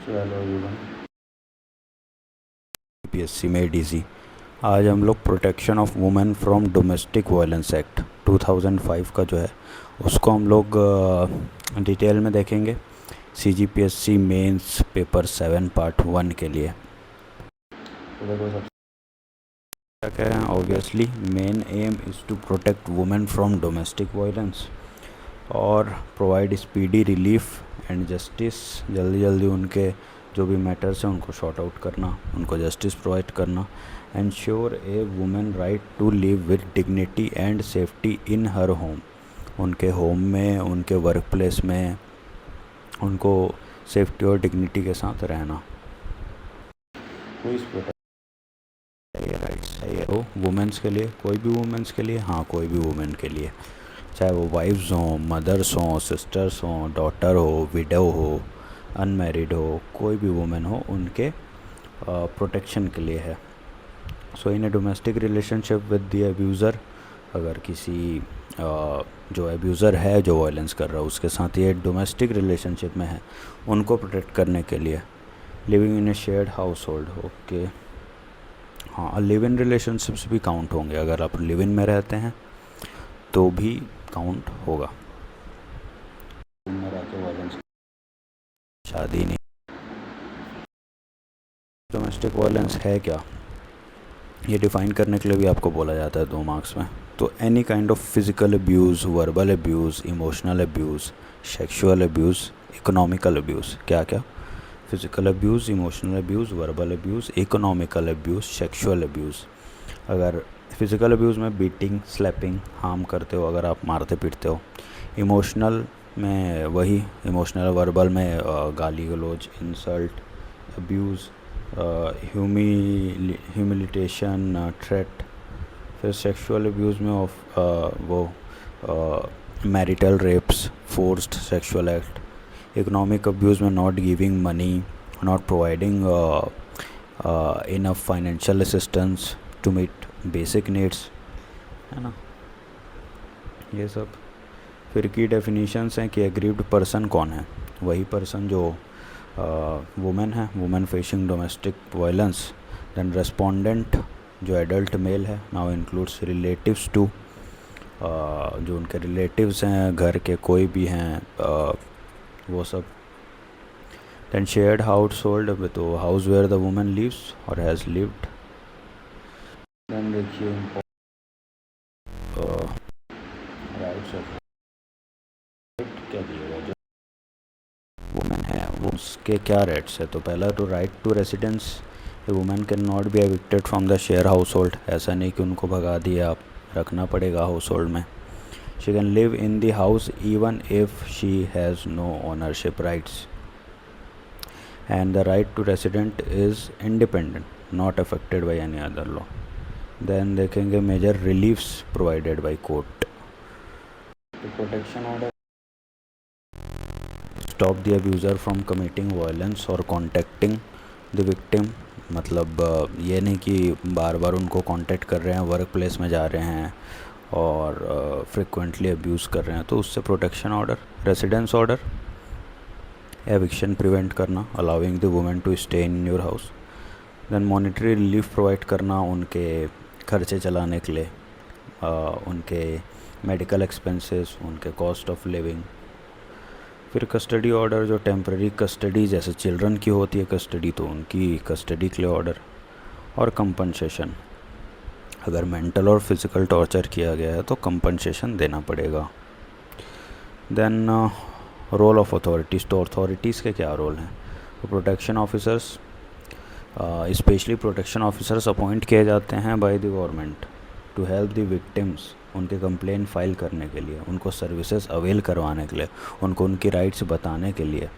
Hello everyone, PSC में DC. आज हम लोग protection of women from domestic violence act 2005 का जो है उसको हम लोग डिटेल में देखेंगे। सीजीपीएससी मेंस पेपर 7 पार्ट 1 के लिए। तो देखो सबसे क्या है, obviously main aim is to protect women from domestic violence और provide speedy relief and justice. जल्दी जल्दी उनके जो भी मैटर्स हैं उनको शॉर्ट आउट करना, उनको जस्टिस प्रोवाइड करना। Ensure a women right to live with dignity and safety in her home. उनके होम में, उनके वर्क प्लेस में उनको सेफ्टी और डिग्निटी के साथ रहना। राइट्स है वो वुमेंस के लिए, कोई भी वुमेंस के लिए, हाँ कोई भी वुमेन के लिए, चाहे वो वाइफ्स हों, मदर्स हों, सिस्टर्स हों, डॉटर हो, विडो हो, अनमैरिड हो, कोई भी वुमेन हो, उनके प्रोटेक्शन के लिए है। So in a domestic relationship with the abuser, अगर किसी जो अब्यूज़र है जो वायलेंस कर रहा है उसके साथ ये डोमेस्टिक रिलेशनशिप में है, उनको प्रोटेक्ट करने के लिए। Living in A shared house hold, okay, हाँ लिव इन रिलेशनशिप्स भी काउंट होंगे। अगर आप लिव इन में रहते हैं तो भी काउंट होगा। शादी नहीं। डोमेस्टिक वायलेंस है क्या, ये डिफ़ाइन करने के लिए भी आपको बोला जाता है 2 मार्क्स में। तो any kind of physical abuse, verbal abuse, emotional abuse, sexual abuse, economical abuse. क्या क्या? Physical abuse, emotional abuse, verbal abuse, economical abuse, sexual abuse. अगर फिज़िकल अब्यूज़ में बीटिंग, स्लैपिंग, हार्म करते हो, अगर आप मारते पीटते हो। इमोशनल में वही, इमोशनल वर्बल में गाली गलौज, इंसल्ट, अब्यूज़, ह्यूमिलिटेशन, थ्रेट। फिर सेक्सुअल अब्यूज़ में ऑफ वो marital rapes, forced sexual act. Economic abuse में not giving money, not providing enough financial assistance to meet basic needs, है ना, ये सब। फिर की डेफिनेशंस हैं कि एग्रीव्ड पर्सन कौन है। वही पर्सन जो वुमेन है, women facing domestic violence. Then respondent जो एडल्ट मेल है, नाउ इंक्लूड्स रिलेटिव्स टू, जो उनके रिलेटिव्स हैं, घर के कोई भी हैं, वो सब। देन शेयर्ड हाउस होल्ड, तो house where the women lives और हैज़ लिव्ड। देन देखिए राइट्स ऑफ क्या दिएगा, जो वुमेन है वो उसके क्या राइट्स है। तो पहला तो right to residence, a women can not be evicted from the share household. ऐसा नहीं कि उनको भगा दिया, आप रखना पड़ेगा हाउस होल्ड में। She can live in the house even if she has no ownership rights. And the right to resident is independent, not affected by any other law. Then देखेंगे major reliefs provided by court. Protection order, stop the abuser from committing violence और contacting the victim. मतलब ये नहीं कि बार बार उनको contact कर रहे हैं, वर्क प्लेस में जा रहे हैं और फ्रिक्वेंटली अब्यूज़ कर रहे हैं, तो उससे protection order. Residence order, eviction prevent करना, allowing the women to stay in your house. Then monetary relief provide करना उनके खर्चे चलाने के लिए, उनके मेडिकल एक्सपेंसेस, उनके कॉस्ट ऑफ लिविंग। फिर कस्टडी ऑर्डर, जो टेम्प्रेरी कस्टडी जैसे चिल्ड्रन की होती है कस्टडी, तो उनकी कस्टडी के लिए ऑर्डर। और कंपनसेशन, अगर मेंटल और फिज़िकल टॉर्चर किया गया है तो कंपनसेशन देना पड़ेगा। देन रोल ऑफ अथॉरिटीज़, तो अथॉरिटीज़ के क्या रोल हैं। तो protection officers, specially protection officers appoint किए जाते हैं by the government to help the victims, उनके कंप्लेन फाइल करने के लिए, उनको सर्विसेज अवेल करवाने के लिए, उनको उनकी राइट्स बताने के लिए।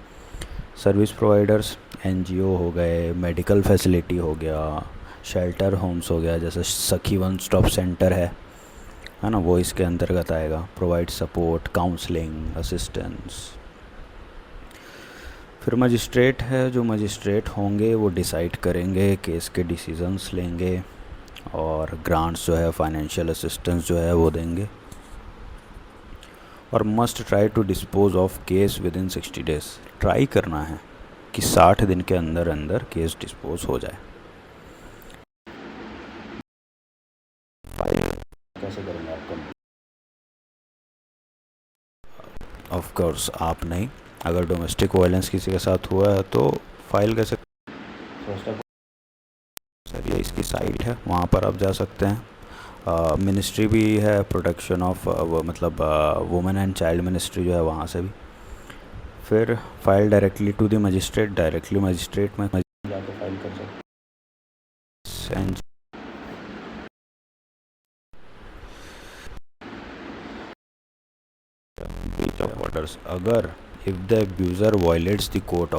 सर्विस प्रोवाइडर्स, एनजीओ हो गए, मेडिकल फैसिलिटी हो गया, शेल्टर होम्स हो गया, जैसे सखी वन स्टॉप सेंटर है ना, वो इसके अंतर्गत आएगा। Provide support, counselling, assistance. फिर मजिस्ट्रेट है, जो मजिस्ट्रेट होंगे वो डिसाइड करेंगे, केस के डिसीजंस लेंगे और ग्रांट्स जो है, फाइनेंशियल असिस्टेंस जो है वो देंगे। और must try to dispose of case within 60 days. Try करना है कि 60 दिन के अंदर अंदर केस डिस्पोज हो जाए। फाइल कैसे करेंगे आप कंप्लीट? ऑफ कोर्स आप नहीं, अगर डोमेस्टिक वायलेंस किसी के साथ हुआ है तो फाइल कैसे? फर्स्ट ऑफ सर ये इसकी साइट है, वहाँ पर आप जा सकते हैं। मिनिस्ट्री भी है, प्रोटेक्शन ऑफ मतलब वुमेन एंड चाइल्ड मिनिस्ट्री जो है, वहाँ से भी। फिर file directly to the magistrate, directly magistrate में जाकर फाइल कर सकते हैं। ब्रीच ऑफ ऑर्डर्स, अगर if the abuser violates the court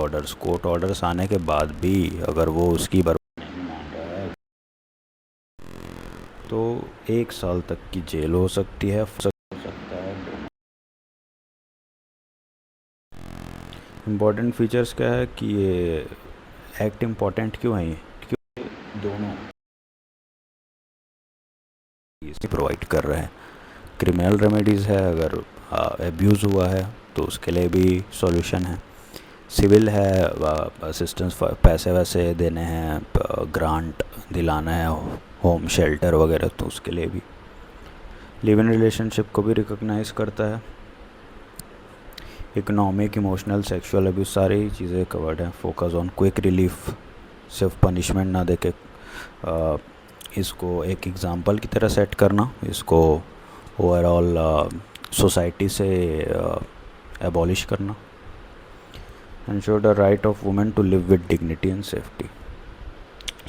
orders आने के बाद भी अगर वो उसकी नहीं मान रहा है तो 1 साल तक की जेल हो सकती है, हो सकता है। इम्पॉर्टेंट फीचर्स क्या है कि ये एक्ट इम्पॉर्टेंट क्यों है? क्योंकि दोनों इसकी प्रोवाइड कर रहे हैं। क्रिमिनल रेमेडीज़ है, अगर एब्यूज़ हुआ है तो उसके लिए भी सॉल्यूशन है। सिविल है, असिस्टेंस पैसे वैसे देने हैं, ग्रांट दिलाना है, होम शेल्टर वगैरह, तो उसके लिए भी। लिव इन रिलेशनशिप को भी रिकॉग्नाइज़ करता है। इकोनॉमिक, इमोशनल, सेक्सुअल अब्यूज़, सारी चीज़ें कवर्ड हैं। फोकस ऑन क्विक रिलीफ, सिर्फ पनिशमेंट ना दे के इसको एक एग्ज़ाम्पल की तरह सेट करना, इसको ओवरऑल सोसाइटी से एबॉलिश करना। Ensure the right of women to live with dignity and safety.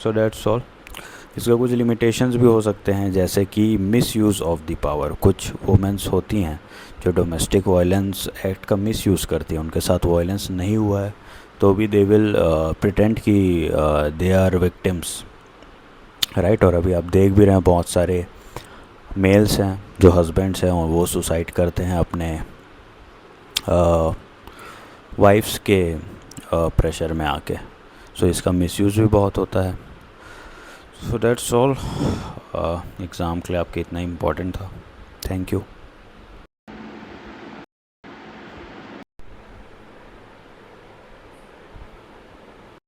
So that's all. इसका कुछ लिमिटेशंस भी हो सकते हैं, जैसे कि misuse of the power. कुछ वुमेन्स होती हैं जो डोमेस्टिक वायलेंस एक्ट का मिस यूज़ करती हैं, उनके साथ वायलेंस नहीं हुआ है तो भी दे विल प्रिटेंड कि दे आर विक्टिम्स, राइट। और अभी आप देख भी रहे हैं बहुत सारे मेल्स हैं जो हस्बैंड्स हैं और वो सुसाइड करते हैं अपने वाइफ्स के प्रेशर में आके। सो इसका मिसयूज़ भी बहुत होता है। सो दैट्स ऑल। एग्ज़ाम के लिए आपके इतना इम्पोर्टेंट था। Thank you.